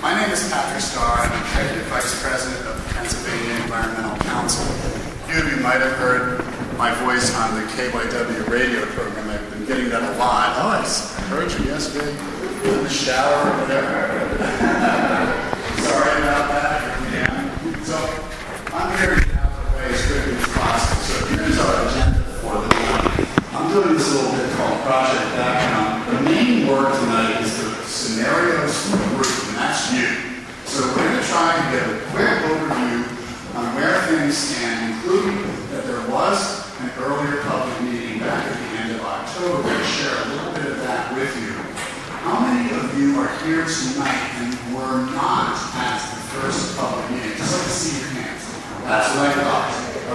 My name is Patrick Starr. I'm Executive Vice President of the Pennsylvania Environmental Council. A few of you might have heard my voice on the KYW radio program. I've been getting that a lot. Oh, I heard you yesterday in the shower or whatever. Sorry about that. Yeah. So I'm here to get out of the way as quickly as possible. So here's our agenda for the morning. I'm doing this little bit called Project Background. The main work tonight is the scenarios for the group, and that's you. So we're going to try to get a quick overview on where things stand, including that there was an earlier public meeting back at the end of October. We're going to share a little bit of that with you. How many of you are here tonight and were not at the first public meeting? Just like to see your hands. That's what I thought.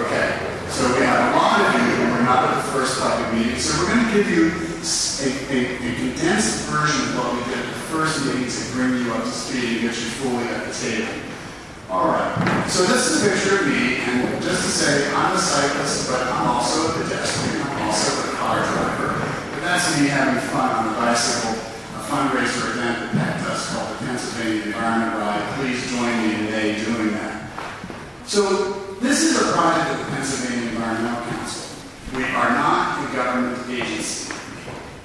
Okay. So we have a lot of you who were not at the first public meeting. So we're going to give you a condensed version of what we did at the first meeting to bring you up to speed and get you fully at the table. All right. So this is a picture of me, and just to say, I'm a cyclist, but I'm also a pedestrian. I'm also a car driver. But that's me having fun on a bicycle, a fundraiser event that Pat does called the Pennsylvania Environment Ride. Please join me today doing that. So this is a project of the Pennsylvania Environmental Council. We are not a government agency.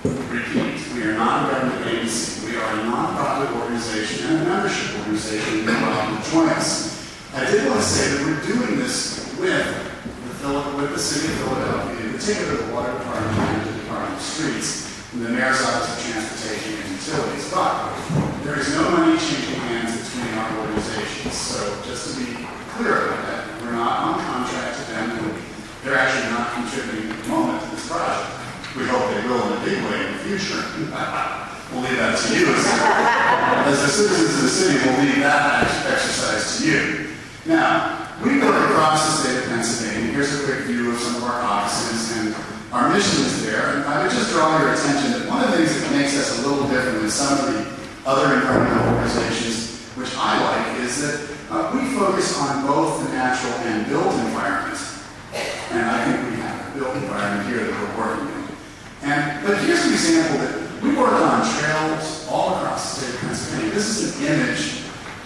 Repeat, we are not a government agency. We are a non-profit organization and a membership organization. You're welcome to join us. I did want to say that we're doing this with the City of Philadelphia, in particular the Water Department and the Department of Streets, and the Mayor's Office of Transportation and Utilities. But there is no money changing hands between our organizations. So just to be clear about that, we're not on contract to them, and they're actually not contributing at the moment to this project. We hope they will in a big way in the future. We'll leave that to you. As the citizens of the city, we'll leave that exercise to you. Now, we go across the state of Pennsylvania. Here's a quick view of some of our offices, and our mission is there. And I would just draw your attention that one of the things that makes us a little different than some of the other environmental organizations, which I like, is that we focus on both the natural and built environment. And I think we have a built environment here that we're working in. But here's an example that we work on trails all across the state of Pennsylvania. This is an image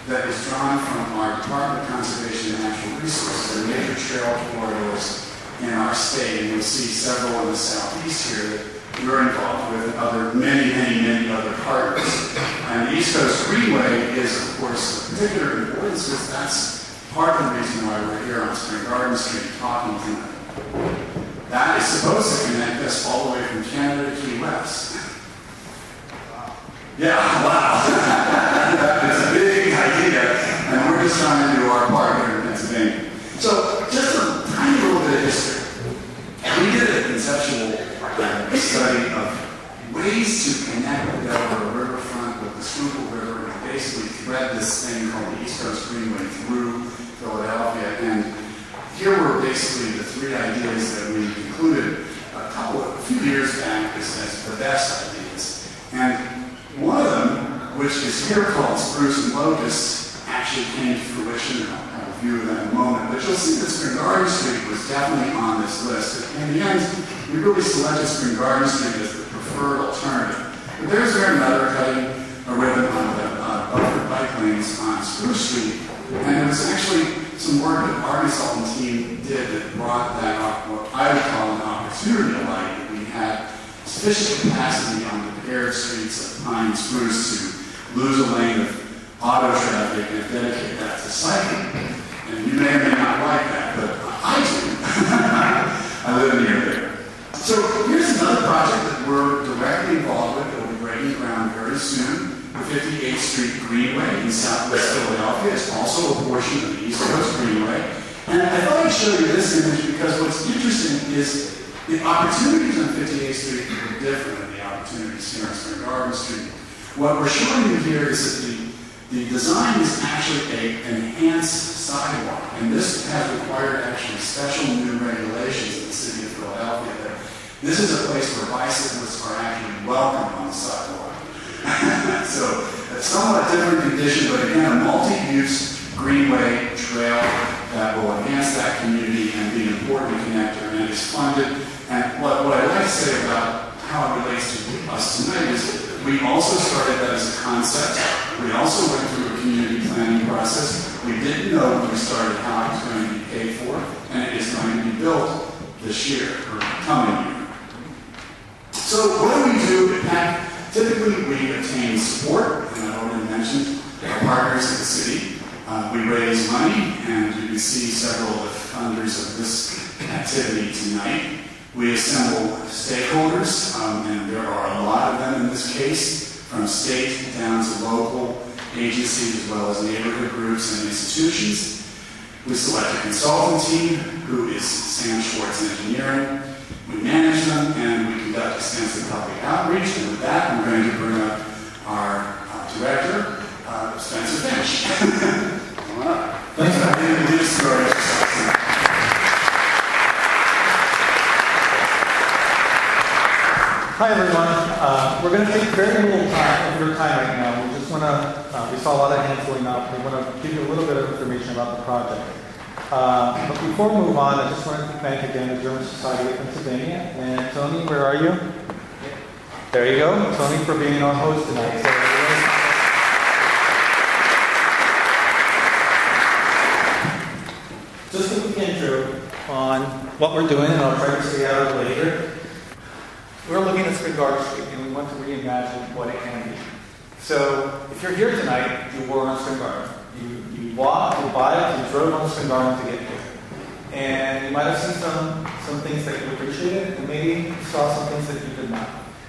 that is drawn from our Department of Conservation and Natural Resources. There are major trail corridors in our state, and you'll see several in the southeast here that we're involved with, and many other partners. And the East Coast Greenway is, of course, of particular importance because that's part of the reason why we're here on Spring Garden Street talking tonight. That is supposed to connect us all the way from Canada to Key West. Yeah, wow. That is a big idea, and we're just trying to do our part here in Pennsylvania. So, just a tiny little bit of history. We did a conceptual study of ways to connect the Delaware riverfront with the Schuylkill River and basically thread this thing called the East Coast Greenway through Philadelphia. And here were basically the three ideas that we included a few years back as the best ideas. And one of them, which is here called Spruce and Locust, actually came to fruition, and I'll have a view of that in a moment. But you'll see that Spring Garden Street was definitely on this list. In the end, we really selected Spring Garden Street as the preferred alternative. But there's another cutting a ribbon on the buffer bike lanes on Spruce Street. And it was actually some work that our consultant team did that brought that up, what I would call an opportunity to light, that we had sufficient capacity on the paired streets of Pine and Spruce to lose a lane of auto traffic and dedicate that to cycling. And you may or may not like that, but I do. I live near there. So here's another project that we're directly involved with that will be breaking ground very soon. The 58th Street Greenway in southwest Philadelphia is also a portion of the East Coast Greenway. And I thought I'd show you this image because what's interesting is the opportunities on 58th Street are different than the opportunities here on Spring Garden Street. What we're showing you here is that the design is actually an enhanced sidewalk. And this has required actually special new regulations in the city of Philadelphia that this is a place where bicyclists are actually welcome on the sidewalk. So, a somewhat different condition, but again, a multi-use greenway trail that will enhance that community and be an important connector, and is funded. And what I like to say about how it relates to us tonight is we also started that as a concept. We also went through a community planning process. We didn't know when we started how it was going to be paid for, and it is going to be built this year, or coming year. So what do we do at PAC? Typically, we obtain support, and I've already mentioned our partners in the city. We raise money, and you can see several of the funders of this activity tonight. We assemble stakeholders, and there are a lot of them in this case, from state down to local agencies as well as neighborhood groups and institutions. We select a consultant team, who is Sam Schwartz Engineering. We manage them, and we conduct extensive public outreach. And with that, I'm going to bring up our director, Spencer Finch. Come on up. Thanks for introduce your exercise. Hi everyone. We're going to take very little time of your time right now. We just want to, we saw a lot of hands going up. We want to give you a little bit of information about the project. But before we move on, I just wanted to thank again the German Society of Pennsylvania. And Tony, where are you? There you go. Tony for being our host tonight. So, just a quick intro on what we're doing, and I'll try to stay out of it later. We're looking at Spring Garden Street, and we want to reimagine what it can be. So, if you're here tonight, you were on Spring Garden. You walked, you biked, you drove on Spring Garden to get here. And you might have seen some things that you appreciated, and maybe you saw some things that you did not.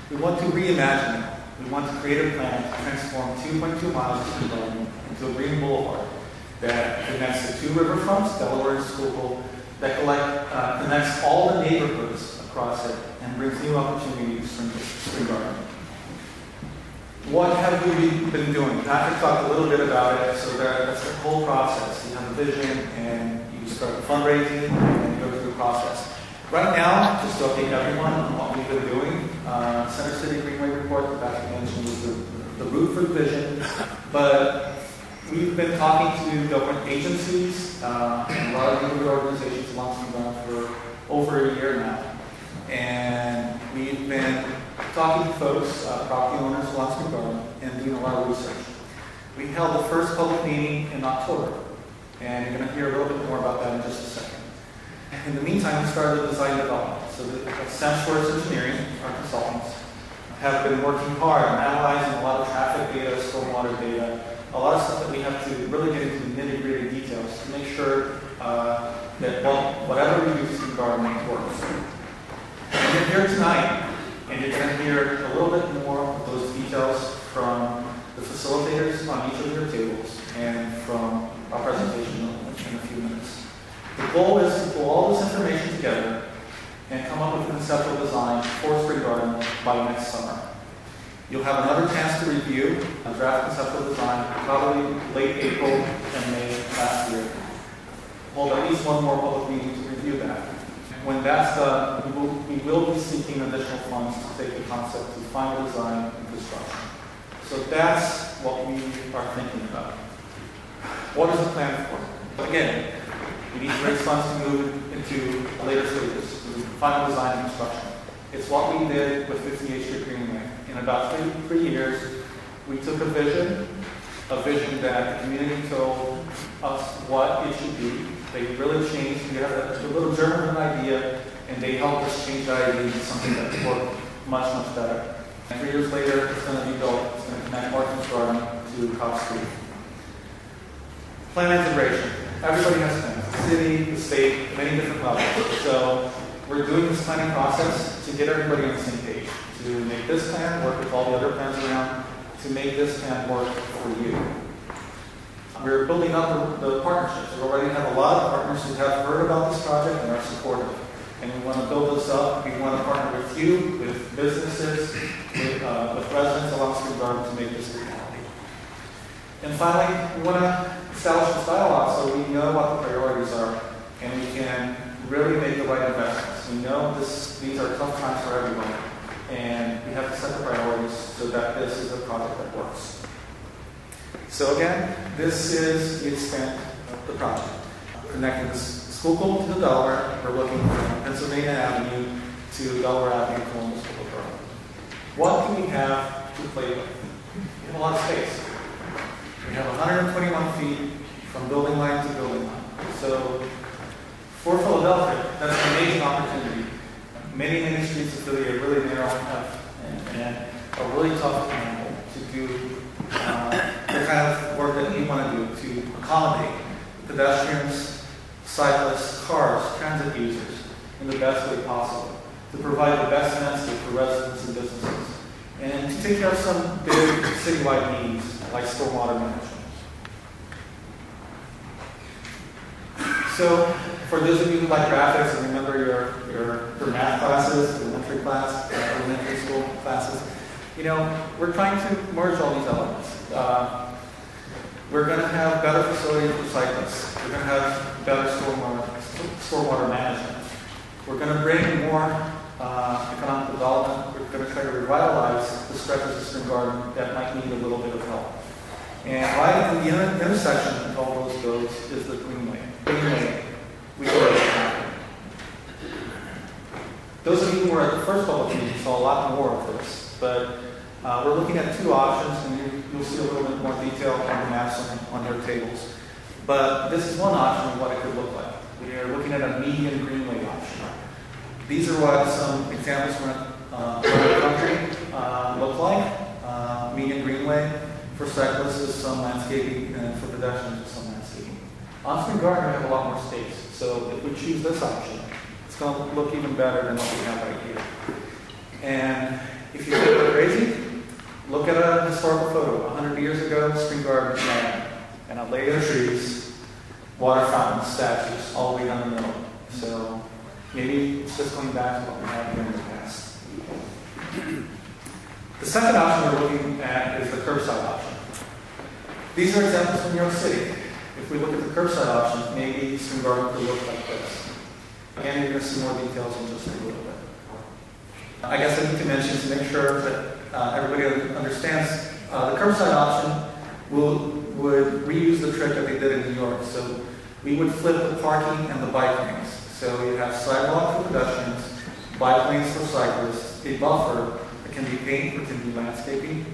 We want to reimagine it. We want to create a plan to transform 2.2 miles of Spring Garden into a green boulevard that connects the two riverfronts, Delaware and Schuylkill, that connects all the neighborhoods across it and brings new opportunities from Spring Garden. What have we been doing? Patrick talked a little bit about it, so that's the whole process. You have a vision, and you start fundraising, and you go through the process. Right now, just to update everyone on what we've been doing, Center City Greenway report that Patrick mentioned was the route for the vision, but we've been talking to government agencies and a lot of neighborhood organizations along Spring Garden for over a year now. And we've been talking to folks, property owners along Spring Garden, and doing a lot of research. We held the first public meeting in October, and you're going to hear a little bit more about that in just a second. In the meantime, we started the design development. So Sam Schwartz Engineering, our consultants, have been working hard on analyzing a lot of traffic data, stormwater data, a lot of stuff that we have to really get into the nitty-gritty details to make sure that whatever we do in Spring Garden works. And you're here tonight, and you're going to hear a little bit more of those details from the facilitators on each of your tables and from our presentation in a few minutes. The goal is to pull all this information together and come up with a conceptual design for Spring Garden by next summer. You'll have another chance to review a draft conceptual design probably late April and May last year. Hold at least one more public meeting to review that. When that's done, we will be seeking additional funds to take the concept to final design and construction. So that's what we are thinking about. What is the plan for? Again, we need to raise funds to move into later stages, to final design and construction. It's what we did with 58th Street Greenway. In about three years, we took a vision that the community told us what it should be. They really changed. We had a little German idea, and they helped us change that idea into something that worked much, much better. And 3 years later, it's going to be built. It's going to connect Martin's Garden to Cobb Street. Plan integration. Everybody has plans. The city, the state, many different levels. So we're doing this planning process to get everybody on the same page, to make this plan work with all the other plans around, to make this plan work for you. We're building up the partnerships. We already have a lot of partners who have heard about this project and are supportive. And we want to build this up. We want to partner with you, with businesses, with residents along Spring Garden to make this a reality. And finally, we want to establish this dialogue so we know what the priorities are and we can really make the right investments. We know these are tough times for everyone, and we have to set the priorities so that this is a project that works. So again, this is the extent of the project. Connecting the Schuylkill to the Delaware, we're looking from Pennsylvania Avenue to Delaware Avenue, Columbus, Schuylkill. What do we have to play with? We have a lot of space. 121 feet from building line to building line. So for Philadelphia, that's an amazing opportunity. Many streets of Philly are really narrow and are really tough to handle to do the kind of work that we want to do to accommodate pedestrians, cyclists, cars, transit users in the best way possible, to provide the best landscape for residents and businesses, and to take care of some big citywide needs like stormwater management. So, for those of you who like graphics and remember your math classes, elementary school classes, you know, we're trying to merge all these elements. We're going to have better facilities for cyclists. We're going to have better stormwater management. We're going to bring more economic development. We're going to try to revitalize the stretches of Spring Garden that might need a little bit of help. And right in the intersection of all those roads is the Greenway. We go right. Those of you who were at the first public meeting saw a lot more of this, but we're looking at two options, and you'll see a little bit more detail on the maps on your tables. But this is one option of what it could look like. We are looking at a median Greenway option. These are what some examples from around the country look like. Median Greenway for cyclists is some landscaping, and for pedestrians is some landscaping. On Spring Garden, we have a lot more space, so if we choose this option, it's going to look even better than what we have right here. And if you think we're crazy, look at a historical photo. 100 years ago, Spring Garden was land, and a layer of trees, water fountains, statues, all the way down the middle. So maybe it's just going back to what we had here in the past. The second option we're looking at is the curbside option. These are examples from New York City. If we look at the curbside option, maybe Spring Garden could look like this. Again, you're going to see more details in just a little bit. I guess I need to mention to make sure that everybody understands the curbside option would reuse the trick that they did in New York. So we would flip the parking and the bike lanes. So you have sidewalk for pedestrians, bike lanes for cyclists, a buffer that can be paint or can be landscaping,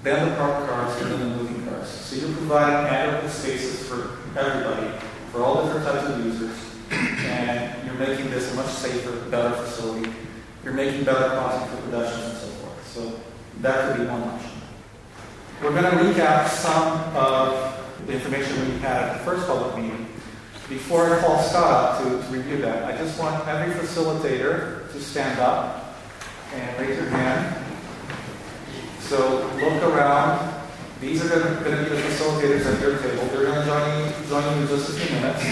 then the parked cars, and then the moving cars. So you're providing adequate spaces for everybody, for all different types of users, and you're making this a much safer, better facility. You're making better crossing for pedestrians and so forth. So that could be one option. We're going to recap some of the information we had at the first public meeting. Before I call Scott up to review that, I just want every facilitator to stand up and raise your hand. So look around. These are going to be the facilitators at your table. They're going to join you in just a few minutes.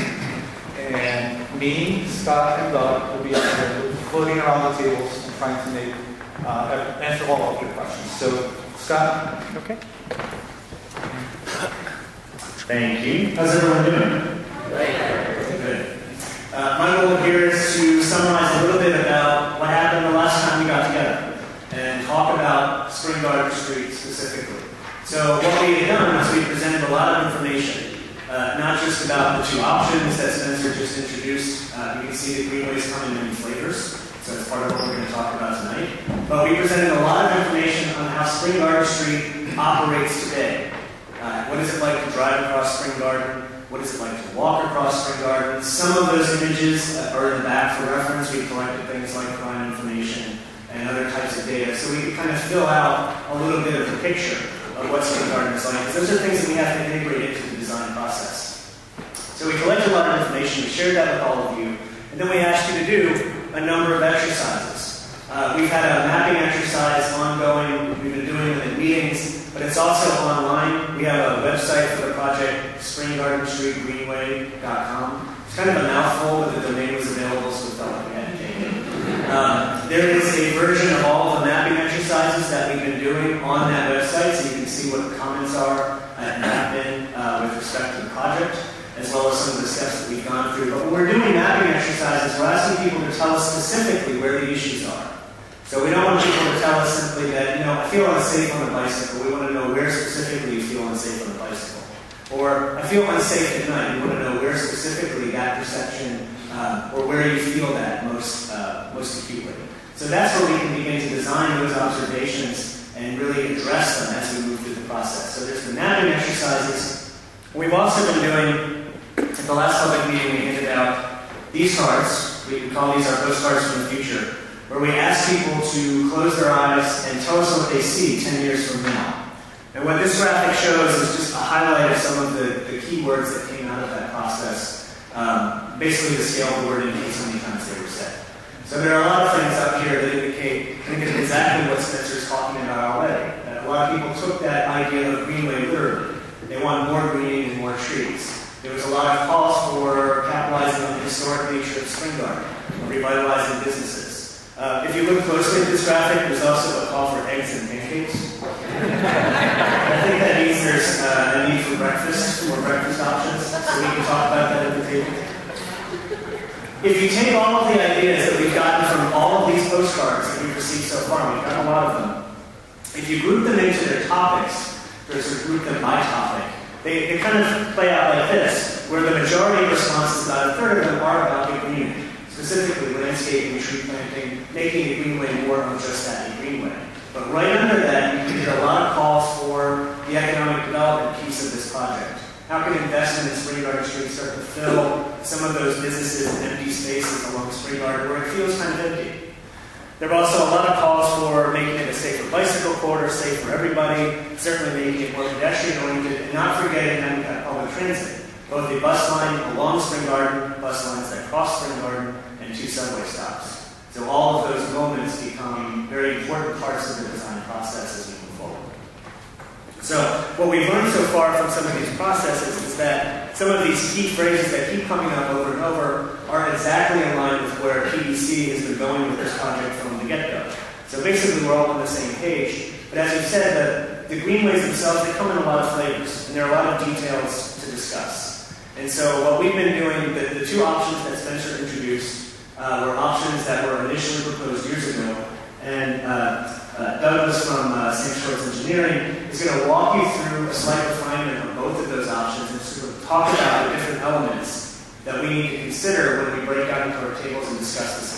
And me, Scott, and Doug will be up there floating around the tables and trying to answer all of your questions. So, Scott? Okay. Thank you. How's everyone doing? Good. My goal here is to summarize a little bit about what happened the last time we got together and talk about Spring Garden Street specifically. So what we had done is we presented a lot of information, not just about the two options that Spencer just introduced. You can see the Greenways come in many flavors, so that's part of what we're going to talk about tonight. But we presented a lot of information on how Spring Garden Street operates today. What is it like to drive across Spring Garden? What is it like to walk across Spring Garden? Some of those images are in the back for reference. We collected things like crime information and other types of data, so we could kind of fill out a little bit of a picture of what Spring Garden is like. Those are things that we have to integrate into the design process. So we collected a lot of information, we shared that with all of you, and then we asked you to do a number of exercises. We've had a mapping exercise ongoing, we've been doing them in meetings, but it's also online. We have a website for the project, springgardentreetgreenway.com. It's kind of a mouthful, but the domain was available, so we felt like we had to take it. There is a version of all of the mapping exercises that we've been doing on that website, so you can see what the comments are and have been with respect to the project, as well as some of the steps that we've gone through. But when we're doing mapping exercises, we're asking people to tell us specifically where the issues are. So we don't want people to tell us simply that, I feel unsafe on the bicycle. We want to know where specifically you feel unsafe on the bicycle. Or, I feel unsafe at night. We want to know where specifically that perception, or where you feel that most acutely. So that's where we can begin to design those observations and really address them as we move through the process. So there's the mapping exercises, What we've also been doing, at the last public meeting, we handed out these cards. We call these our postcards from the future, where we ask people to close their eyes and tell us what they see 10 years from now. And what this graphic shows is just a highlight of some of the keywords that came out of that process. Basically, the scale of the word indicates how many times they were said. So there are a lot of things up here that indicate exactly what Spencer's talking about already. A lot of people took that idea of Greenway literally. They want more greening and more trees. There was a lot of calls for capitalizing on the historic nature of Spring Garden, revitalizing businesses. If you look closely at this graphic, there's also a call for eggs and pancakes. I think that means there's a need for breakfast, more breakfast options, so we can talk about that at the table. If you take all of the ideas that we've gotten from all of these postcards that we've received so far, we've got a lot of them, if you group them into their topics, or sort of group them by topic, they kind of play out like this, where the majority of responses, about a third of them, are about the greening, specifically landscaping, tree planting, making a greenway more than just that, a greenway. But right under that, you can get a lot of calls for the economic development piece of this project. How can investment in Spring Garden Street start to fill some of those businesses and empty spaces along Spring Garden where it feels kind of empty? There are also a lot of calls for making it a safer bicycle corridor, safe for everybody, certainly making it more pedestrian-oriented, and not forgetting that we've got public transit. Both a bus line along Spring Garden, bus lines that cross Spring Garden, and 2 subway stops. So all of those moments become very important parts of the design process as we move forward. So what we've learned so far from some of these processes is that some of these key phrases that keep coming up over and over are exactly in line with where PDC has been going with this project from the get-go. So basically we're all on the same page. But as we've said, the greenways themselves, they come in a lot of flavors, and there are a lot of details to discuss. And so what we've been doing, the 2 options that Spencer introduced were options that were initially proposed years ago. And Douglas from St. Shorts Engineering is going to walk you through a slight refinement of both of those options and sort of talk about the different elements that we need to consider when we break out into our tables and discuss this